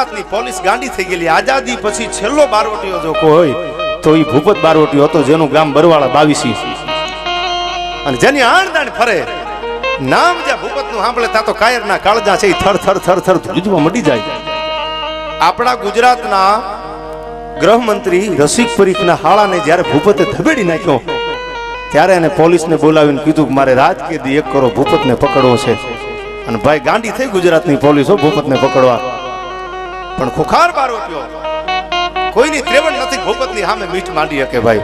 ગુજરાતની પોલીસ ગાંડી થઈ ગયેલી. આઝાદી પછી છેલ્લો બારવટીયો જો કોઈ તો એ ભૂપત બારવટીયો હતો, જેનું ગામ બરવાળા 22 અને જેની આણદાણ ફરે. નામ જ્યાં ભૂપતનું સાંભળે ત્યાં તો કાયરના કાળજા છે થર થર થર થર ધ્રુજવા મટી જાય. આપણા ગુજરાતના ગૃહમંત્રી રસિક પરીખના હાળાને જ્યારે ભૂપતે ધબેડી નાખ્યો ત્યારે એને પોલીસને બોલાવીને કીધું કે મારે રાજકેદી 1 કરો ભૂપતને પકડવો છે. અને ભાઈ ગાંડી થઈ ગુજરાતની પોલીસો ભૂપતને પકડવા. પણ ખુખાર બારવટીયો કોઈની ત્રેવડ નથી ભૂપતની સામે મીઠ માંડી શકે. ભાઈ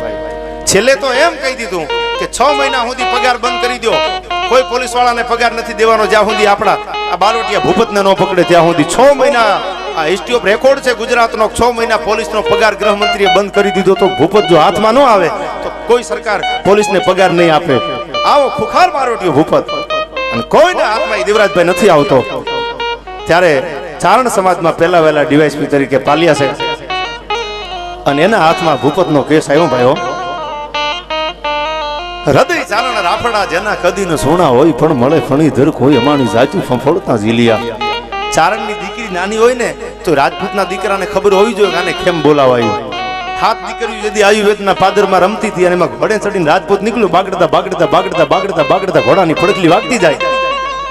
છેલ્લે તો એમ કહી દીધું કે 6 મહિના સુધી પગાર બંધ કરી દો. કોઈ પોલીસ વાળાને પગાર નથી દેવાનો જ્યાં સુધી આપણા આ બારવટીયા ભૂપતને ન પકડે ત્યાં સુધી. 6 મહિના આ હિસ્ટ્રી ઓફ રેકોર્ડ છે ગુજરાતનો. 6 મહિના પોલીસનો પગાર ગૃહમંત્રીએ બંધ કરી દીધો. તો ભૂપત જો હાથમાં ન આવે તો કોઈ સરકાર પોલીસને પગાર નહીં આપે. આવો ખુખાર બારવટીયો ભૂપત. અને કોઈના હાથમાં દેવરાજભાઈ નથી આવતો. ત્યારે ચારણ સમાજમાં પહેલા વહેલા ડીવાયએસપી તરીકે પાલિયા છે અને એના હાથમાં ભૂપતનો કેસ આવ્યો. ભાઈઓ હૃદય ચારણ રાફડા જેના કદીને સોના હોય પણ મળે ફણી ધર કોઈ અમાણી જાચું ફંફોડતા ઝીલિયા. ચારણની દીકરી નાની હોય ને તો રાજપૂતના દીકરાને ખબર હોવી જોઈએ કે આને કેમ બોલાવાયું. 7 દીકરીઓ જદી આયુર્વેદના પાદરમાં રમતી હતી અને એમાં ઘોડે ચડીને રાજપૂત નીકળ્યું. બાગડતા બાગડતા બાગડતા બાગડતા બાગડતા ઘોડાની પડખલી વાગતી જાય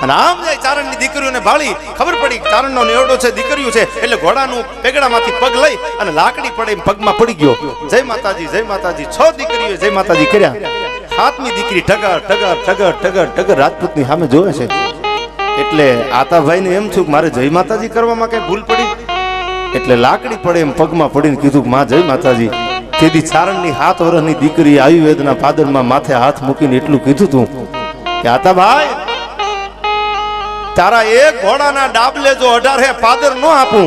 અને આમ જાય ચારણની દીકરીઓને ભાળી. ખબર પડી ચારણનો નેવડો છે, દીકરીઓ છે, એટલે ઘોડાનું પેગડામાંથી પગ લઈ અને લાકડી પડે પગમાં પડી ગયો. જય માતાજી જય માતાજી. 6 દીકરીઓ જય માતાજી કર્યા. 7મી દીકરી ટગર ટગર ટગર ટગર ટગર રાજપૂતની સામે જોવે છે. એટલે આતાભાઈને એમ થયું કે મારે જય માતાજી કરવામાં કઈ ભૂલ પડી. એટલે લાકડી પડે એમ પગમાં પડીને કીધું કે માં જય માતાજી. તેથી ચારણની 7 વર્ષની દીકરી આયુર્વેદના પાદરમાં માથે હાથ મૂકીને એટલું કીધું તું કે આતાભાઈ તારા એક ઘોડાના ડાબલે જો 18 પાદર ન આપું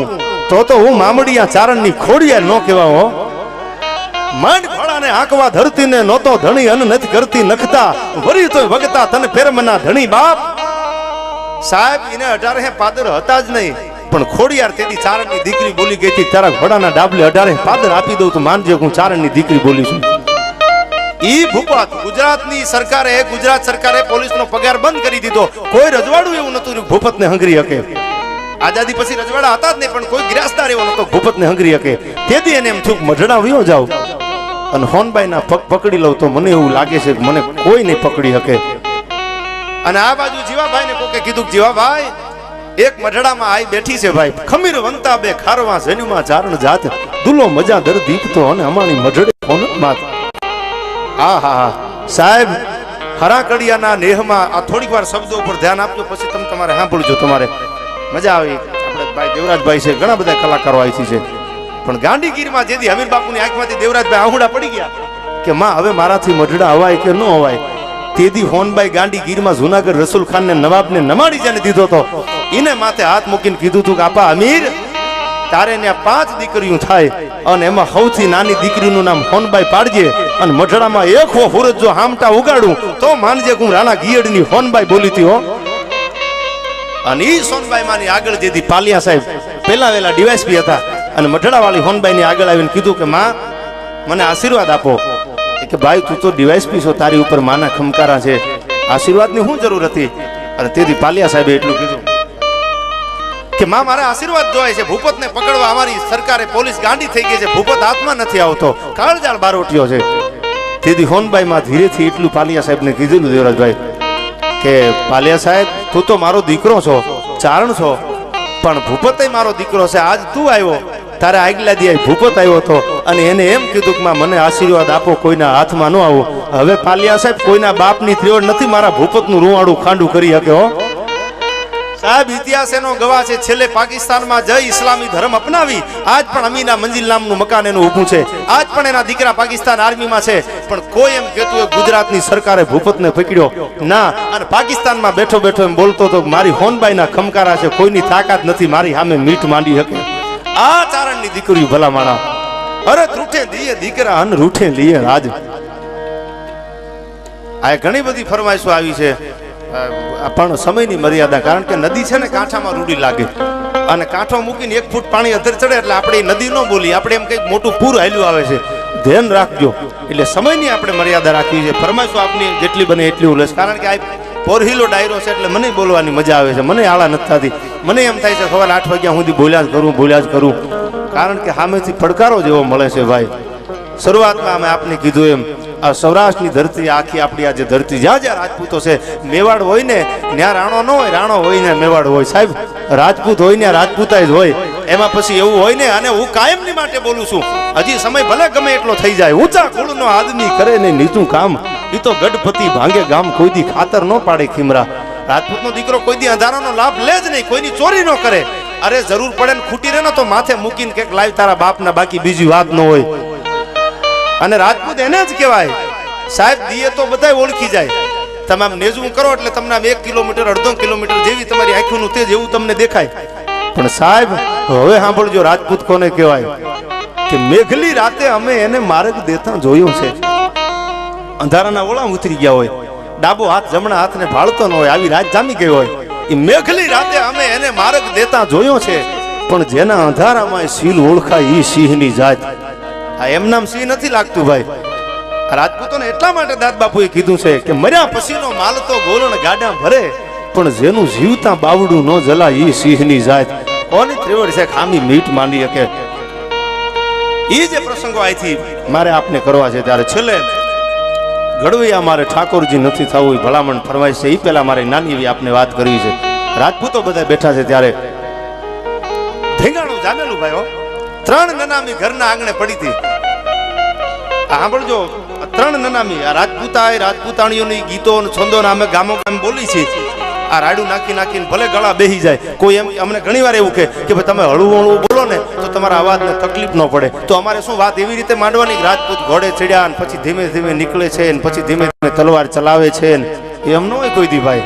તો હું મામડિયા ચારણની ખોડિયા ન કહેવાઓ. માંડ ઘોડાને આંકવા ધરતીને નહોતો ધણી અન નથી કરતી નખતા વરી તોય વગતા તને ફેરમના ધણી બાપ. સાહેબ એને 18 પાદર હતા જ નહીં પણ ખોડિયાર તેથી ચારણની દીકરી બોલી ગઈ હતી તારા ઘોડાના ડાબલે 18 પાદર આપી દઉં તો માનજો હું ચારણની દીકરી બોલી છું. ઈ ભૂપત ગુજરાતની સરકારે ગુજરાત સરકારે પોલીસનો પગાર બંધ કરી દીધો. કોઈ રજવાડું એવું નતું ભૂપતને હંગરી શકે. આઝાદી પછી રજવાડા હતા જ નહીં પણ કોઈ ગિરાસદાર એવો નતો ભૂપતને હંગરી શકે. તેથી એને એમ થયું મઢડા વયો જાવ અને હોનબાઈના પગ પકડી લઉં તો મને એવું લાગે છે કે મને કોઈ નહીં પકડી શકે. અને આ બાજુ જીવાભાઈને કોકે કીધું જીવાભાઈ એક મઢડામાં આઈ બેઠી છે ભાઈ ખમીર વંતા બે ખારવા જન્યુમાં ચારણ જાત દુલો મજા દર દીપતો અને અમારી મઢડે ફોન માત. હા હા હા સાહેબ હરાકડિયાના નેહમાં આ થોડીક વાર શબ્દો ઉપર ધ્યાન આપજો પછી તમે તમારે સાંભળજો. તમારે મજા આવી. આપણે ભાઈ દેવરાજભાઈ છે, ઘણા બધા કલાકારો આવી છે પણ ગાંધીગીરમાં જેથી હમીર બાપુની આંખમાંથી દેવરાજભાઈ આહુડા પડી ગયા કે માં હવે મારાથી મઢડા અવાય કે ન અવાય. તેથી હોનબાઈ ગાંધીગીરમાં જુનાગઢ રસુલ ખાનને નવાબને નમાડી જેને દીધો હતો એને માથે હાથ મૂકીને કીધું હતું કે આપા અમીર તારે ને 5 દીકરીઓ થાય અને એમાં સૌથી નાની દીકરીનું નામ હોનબાઈ પાડજે અને મઢડામાં એક હો હુરત જો હામટા ઉગાડું તો માનજે હું રાણા ગિયડની હોનબાઈ બોલી હતી હો. અને ઈ સોનબાઈ માની આગળ જેથી પાલિયા સાહેબ પહેલા વેલા ડીવાયએસપી હતા અને મઢડાવાળી હોનબાઈની આગળ આવીને કીધું કે માં મને આશીર્વાદ આપો. કે ભાઈ તું તો ડીવાયએસપી છો, તારી ઉપર માના ખમકારા છે, આશીર્વાદની શું જરૂર હતી. અને તેથી પાલિયા સાહેબે એટલું કીધું કે માં મારે આશીર્વાદ જોઈએ છે. ભૂપતને પકડવા અમારી સરકારે પોલીસ ગાંડી થઈ ગઈ છે. ભૂપત હાથમાં નથી આવતો, કાળજાળ બારોટીયો છે. તેથી હોનબાઈ માં ધીરેથી એટલું પાલિયા સાહેબને કીધેલું દેવરાજભાઈ કે પાલિયા સાહેબ તું તો મારો દીકરો છો, ચારણ છો, પણ ભૂપતે મારો દીકરો છે. આજ તું આવ્યો તારે આગલા દી ભૂપત આવ્યો હતો અને એને એમ કીધું કે મને આશીર્વાદ આપો, કોઈના હાથમાં ન આવો. હવે પાલિયા સાહેબ કોઈના બાપની ત્રેવડ નથી મારા ભૂપતનું રૂવાડું ખાંડું કરી શકે હો સાહેબ. ઇતિહાસ એનો ગવાહ છે. છેલ્લે પાકિસ્તાનમાં જઈ ઇસ્લામી ધર્મ અપનાવી આજ પણ અમીના મંજિલ નામનું મકાન એનું ઊભું છે. આજ પણ એના દીકરા પાકિસ્તાન આર્મીમાં છે. પણ કોઈ એમ કહેતું હોય ગુજરાતની સરકારે ભૂપતને પકડ્યો ના અને પાકિસ્તાનમાં બેઠો બેઠો એમ બોલતો હતો મારી હોનબાઈના ખમકારા છે, કોઈની તાકાત નથી મારી સામે મીઠ માંડી શકે. આ ચારણની દીકરી ભલા માણા અરે રૂઠે દીએ દીકરા અન રૂઠે લીએ રાજ. આ ઘણી બધી ફરમાઈશો આવી છે પણ સમયની મર્યાદા. કારણ કે નદી છે ને કાંઠામાં રૂડી લાગે અને કાંઠો મૂકીને 1 ફૂટ પાણી અધર ચડે એટલે આપણે નદી ન બોલી, આપણે એમ કંઈક મોટું પૂર હાલ્યું આવે છે. ધ્યાન રાખજો. એટલે સમયની આપણે મર્યાદા રાખવી છે. ફરમાઈશો આપની જેટલી બને એટલી ઉલેશ. કારણ કે આ પોરહીલો ડાયરો છે એટલે મને બોલવાની મજા આવે છે, મને આળા નથી થતી. મને એમ થાય છે સવારે 8 વાગ્યા સુધી બોલ્યા જ કરું, કારણ કે સામેથી પડકારો જેવો મળે છે ભાઈ. શરૂઆતમાં અમે આપને કીધું એમ આ સૌરાષ્ટ્રની ધરતી, આખી આપણી આ જે ધરતી જ્યાં જ્યાં રાજપૂતો છે, મેવાડ હોય ને ત્યાં રાણો ન હોય, રાણો હોય ને મેવાડ હોય. સાહેબ રાજપૂત હોય ને રાજપૂતાઈ જ હોય, એમાં પછી એવું હોય ને. અને હું કાયમની માટે બોલું છું, હજી સમય ભલે ગમે એટલો થઈ જાય, ઊંચા કુળનો આદમી કરે ને નીચું કામ, એ તો ગઢપતિ ભાંગે ગામ, કોઈ દી ખાતર ન પાડે ખીમરા. રાજપૂતનો દીકરો કોઈ દી અંધારાનો લાભ લે જ નહીં, કોઈની ચોરી ન કરે. અરે જરૂર પડે ને ખૂટી રહે ને તો માથે મૂકીને કંઈક લાવી તારા બાપના, બાકી બીજી વાત ન હોય. અને રાજપૂત એને જ કહેવાય સાહેબ, દીએ તો બધાય ઓળખી જાય. તમે આમ નેજવું કરો એટલે તમને આમ 1 કિલોમીટર 1.5 કિલોમીટર જેવી તમારી આંખોનું તેજ એવું તમને દેખાય. પણ સાહેબ હવે સાંભળજો, રાજપૂત કોને કહેવાય કે મેઘલી રાતે અમે એને માર્ગ દેતા જોયો છે. અંધારાના ઓળા ઉતરી ગયા હોય, ડાબો હાથ જમણા હાથને ભાળતો ન હોય, આવી રાત જામી ગઈ હોય, એ મેઘલી રાતે અમે એને માર્ગ દેતા જોયો છે. પણ જેના અંધારામાં સીલ ઓળખાય એ સિંહની જાત. આ એમ નામ સિંહ નથી લાગતું ભાઈ. રાજપૂતોને એટલા માટે દાદ બાપુએ કીધું છે કે મર્યા પછીનો માલ તો ગોલણ ગાડા ભરે, પણ જેનું જીવતા બાવડું ન જલાય એ સિંહની જાત. કોની ત્રેવડ છે ખામી મીઠ માંડી શકે. એ જે પ્રસંગો અહીંથી મારે આપને કરવા છે, ત્યારે છેલ્લે ઘડવૈયા મારે ઠાકોરજી નથી થવું એ ભલામણ ફરમાય છે. એ પહેલા મારે નાની એવી આપને વાત કરવી છે. રાજપૂતો બધા બેઠા છે ત્યારે ધીંગાણું જામેલું ભાઈઓ 3 નનામી ઘરના આંગણે પડી હતી. સાંભળજો, 3 નનામી આ રાજપૂતાણીઓની ગીતો અને છંદો અમે ગામો ગામ બોલી છીએ. આ રાડું નાખીને ભલે ગળા બેહી જાય, કોઈ એમ અમને ઘણી વાર એવું કે ભાઈ તમે હળવું હળવું બોલો ને તો તમારા અવાજને તકલીફ ન પડે. તો અમારે શું વાત એવી રીતે માંડવાની, રાજપૂત ઘોડે ચડ્યા અને પછી ધીમે ધીમે નીકળે છે ને પછી ધીમે ધીમે તલવાર ચલાવે છે ને, એમ ન હોય કોઈ દી ભાઈ.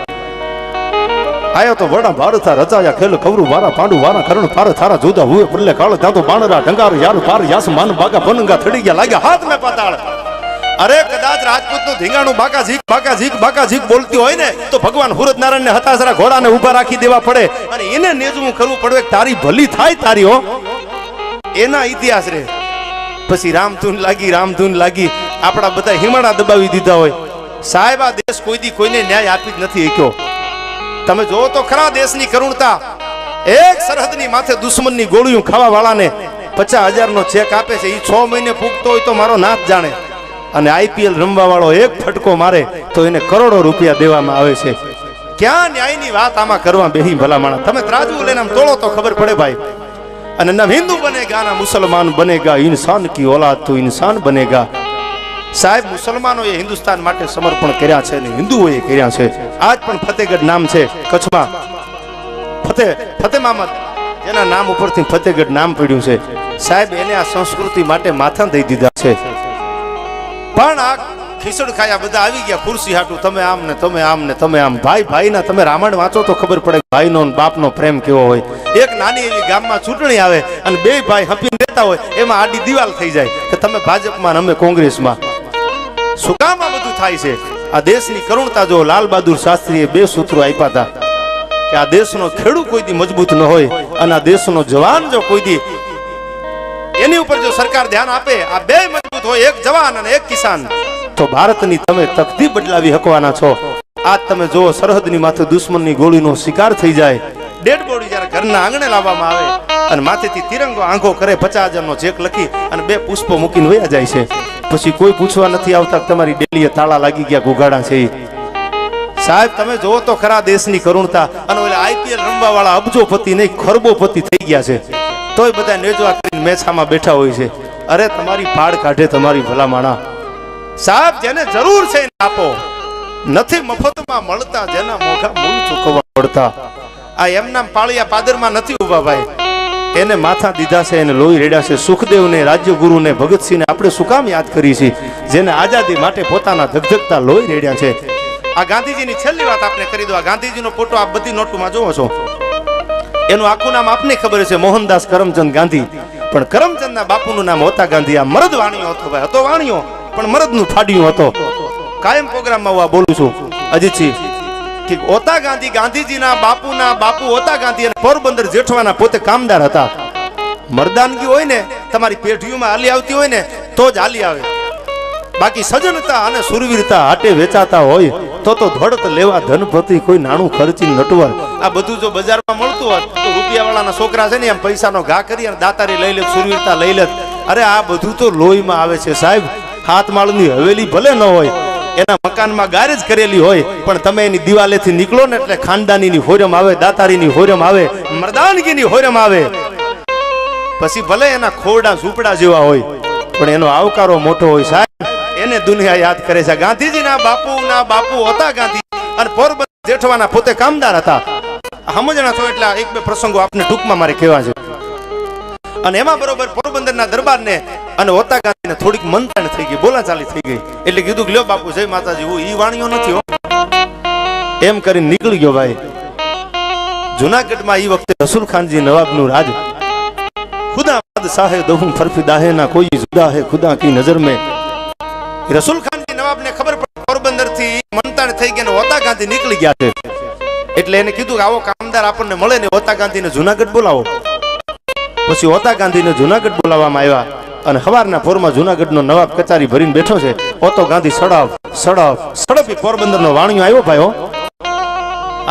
આયો તો વડા ભારતા રચાયા ખેલ ખવરું વારા પાંડુ વારા કરણ પાર થારા જુદા હુએ પડલે કાળ ત્યાં તો બાણરા ઢંગાર યાર પાર યાસ માન બાગા પનંગા થડી ગયા લાગ્યા હાથ મે પાતાળ. અરે કદાચ રાજપૂતનું ધીંગાણું બાકા ઝીક બોલતી હોય ને તો ભગવાન હુરત નારાયણ ને હતાસરા ઘોડાને ઊભા રાખી દેવા પડે અને એને નેજવું કરવું પડે. તારી ભલી થાય તારી હો, એના ઇતિહાસ રે. પછી રામધૂન લાગી આપણા બધા હિમાડા દબાવી દીધા હોય. સાહેબ આ દેશ કોઈ દી કોઈને ન્યાય આપી જ નથી શક્યો. તમે જોવો તો ખરા દેશની કરુણતા. એક સરહદની માથે દુશ્મનની ગોળીઓ ખાવા વાળાને 50,000 નો ચેક આપે છે. એ 6 મહિને પૂગતો હોય તો મારો નાથ જાણે. અને IPL રમવા વાળો એક ફટકો મારે તો એને કરોડો રૂપિયા દેવામાં આવે છે. ક્યાં ન્યાયની વાત આમાં કરવા બેહી ભલા માણસ. તમે ત્રાજવું લઈને આમ તોળો તો ખબર પડે ભાઈ. અને ના હિન્દુ બનેગા ના મુસલમાન બનેગા, ઇન્સાન કી औलाद तो इंसान बनेगा. સાહેબ મુસલમાનોએ હિન્દુસ્તાન માટે સમર્પણ કર્યા છે અને હિન્દુઓએ કર્યા છે. આજ પણ ફતેહગઢ નામ છે કચ્છમાં, ફતેહ મામદ જેના નામ ઉપરથી ફતેહગઢ નામ પડ્યું છે. સાહેબ એને આ સંસ્કૃતિ માટે માથા દઈ દીધા છે. પણ આ ખીસડ ખાયા બધા આવી ગયા ખુરશી હાટું, તમે આમ ને તમે આમ ને તમે આમ. ભાઈના તમે રામાયણ વાંચો તો ખબર પડે ભાઈનો બાપનો પ્રેમ કેવો હોય. એક નાની એવી ગામમાં ચૂંટણી આવે અને 2 ભાઈ હપીને રહેતા હોય, એમાં આડી દિવાલ થઈ જાય કે તમે ભાજપમાં અમે કોંગ્રેસમાં. શું કામ આ બધું થાય છે? આ દેશની કરુણતા જો લાલ બહાદુર શાસ્ત્રીએ 2 સૂત્રો આપ્યા હતા કે આ દેશનો ખેડૂત કોઈ દી મજબૂત ન હોય અને આ દેશનો જવાન જો કોઈ દી એની ઉપર જો સરકાર ધ્યાન આપે, આ 2 મજબૂત હોય, એક જવાન અને એક કિસાન, તો ભારતની તમે તકદીર બદલાવી શકવાના છો. આજ તમે જો સરહદની માથે દુશ્મનની ગોળીનો શિકાર થઈ જાય, ડેડ બોડી જ્યારે ઘરના આંગણે લાવવામાં આવે અને માથેથી તિરંગો આંખો કરે, 50,000 નો ચેક લખી અને 2 પુષ્પો મૂકીને વયા જાય છે. પછી કોઈ પૂછવા નથી આવતા તમારી ડેલીએ તાળા લાગી ગયા ગુગાડા છે. સાહેબ તમે જોવો તો ખરા દેશની કરુણતા. અને ઓલા IPL રમવા વાળા અબજોપતિ નહીં ખરબોપતિ થઈ ગયા છે, તોય બધા નેજવા કરીને મેછામાં બેઠા હોય છે. અરે તમારી પાડ કાઢે તમારી ભલામણા. સાહેબ જેને જરૂર છે એને આપો, નથી મફતમાં મળતા, જેના મોઘા મૂળ ચૂકવવા પડતા. આ એમના પાળિયા પાદરમાં નથી ઉભા ભાઈ, એને માથા દીધા છે, એને લોહી રેડ્યા છે. સુખદેવને, રાજ્યગુરુને, ભગતસિંહને આપણે શું કામ યાદ કરી છે? જેને આઝાદી માટે પોતાના ધગધગતા લોહી રેડ્યા છે. આ ગાંધીજીની છેલ્લી વાત આપણે કરી દો. આ ગાંધીજીનો ફોટો આપ બધી નોટમાં જોવો છો. એનું આખું નામ આપને ખબર છે, મોહનદાસ કરમચંદ ગાંધી. પણ કરમચંદના બાપુનું નામ હોતા ગાંધી. આ મરદ વાણિયો હતો ભાઈ, હતો વાણિયો પણ મરદનું ફાડ્યું હતો. કાયમ પ્રોગ્રામમાં હું આ બોલું છું અજીતસિંહ કે હોતા ગાંધી, ગાંધીજીના બાપુના બાપુ હોતા ગાંધી અને પોરબંદર જેઠવાના પોતે કામદાર હતા. મર્દાનગી હોય ને તમારી પેઢીઓમાં હાલી આવતી હોય ને તો જ હાલી આવે. બાકી સજનતા અને સુરવીરતા હાટે વેચાતા હોય તો ધોડત લેવા ધનપતિ કોઈ નાણું ખર્ચી નટવર. આ બધું જો બજારમાં મળતું હોત તો રૂપિયાવાળાના છોકરા છે ને એમ પૈસાનો ઘા કરી અને દાતારી લઈ લે, સુરવીરતા લઈ લે. અરે આ બધું તો લોહીમાં આવે છે સાહેબ. હાથ માળની હવેલી ભલે ન હોય, એના મકાનમાં ગારેજ કરેલી હોય, પણ તમે એની દિવાલેથી નીકળો ને એટલે ખાનદાનીની હોરમ આવે, દાતારીની હોરમ આવે, મર્દાનગીની હોરમ આવે. પછી ભલે એના ખોરડા ઝૂંપડા જેવા હોય પણ એનો આવકારો મોટો હોય સાહેબ. એને દુનિયા યાદ કરે છે. ગાંધીજીના બાપુ હતા ગાંધી, અને પોરબંદર જેઠવાના પોતે કામદાર હતા. સમજણા છો એટલે એક બે પ્રસંગો આપને ટૂંકમાં મારે કહેવા છે. અને એમાં બરોબર પોરબંદરના દરબારને અને હોતા ગાંધીને થોડીક મંથન થઈ ગઈ, બોલાચાલી થઈ ગઈ. એટલે કીધું કે લ્યો બાપુ જય માતાજી, હું ઈ વાણીઓ નથી હો. એમ કરીને નીકળી ગયો ભાઈ. જુનાગઢમાં ઈ વખતે રસૂલ ખાનજી નવાબનું રાજ. ખુદા બાદશાહે દહું ફરફિદાહે ના કોઈ જુદા હે ખુદા કી નજર મેં. રસૂલ ખાનજી નવાબને ખબર પડી પોરબંદર થી મંતાણ થઈ ગયા ને હોતા ગાંધી નીકળી ગયા છે. એટલે એને કીધું કે આવો કામદાર આપણને મળે ને હોતા ગાંધીને જુનાગઢ બોલાવો. પછી હોતા ગાંધીને જુનાગઢ બોલાવવામાં આવ્યા અને સવારના પોરમાં જુનાગઢનો નવાબ કચારી ભરીને બેઠો છે. હોતો ગાંધી સડપી પોરબંદરનો વાણિયો આવ્યો ભાઈઓ.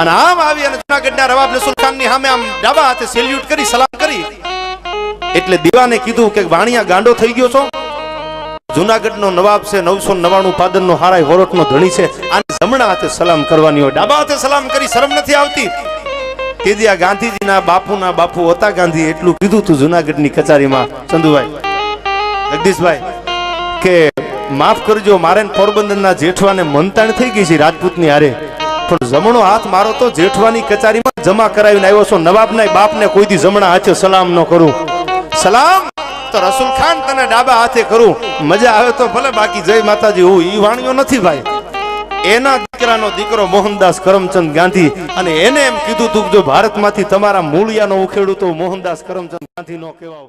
અને આમ આવી અને જુનાગઢના નવાબ રસૂલ ખાનની સામે આમ ડાબા હાથે સેલ્યુટ કરી સલામ કરી. એટલે દીવાને કીધું કે વાણિયા ગાંડો થઈ ગયો છો? જુનાગઢનો નવાબ છે, 999 પાદરનો હારાય હોરટનો ધણી છે, આને જમણા હાથે સલામ કરવાની હોય, ડાબા હાથે સલામ કરી શરમ નથી આવતી? તેથી આ ગાંધીજીના બાપુ હોતા ગાંધી એટલું કીધું તું જુનાગઢની કચારીમાં, ચંદુભાઈ, જગદીશભાઈ, કે માફ કરજો, મારે પોરબંદરના જેઠવાને મંતાણ થઈ ગઈ છે રાજપૂતની હારે, પણ જમણો હાથ મારો તો જેઠવાની કચારીમાં જમા કરાવીને આવ્યો છો. નવાબના બાપને કોઈ દી જમણા હાથે સલામ ન કરું. સલામ તો રસૂલ ખાન તને ડાબા હાથે કરું. મજા આવે તો ભલે, બાકી જય માતાજી હું ઈ વાણિયો નથી ભાઈ. એના દીકરાનો દીકરો મોહનદાસ કરમચંદ ગાંધી, અને એને એમ કીધું તું જો ભારતમાંથી તમારા મૂળિયાનો ઉખેડું તો મોહનદાસ કરમચંદ ગાંધી નો કહેવાય.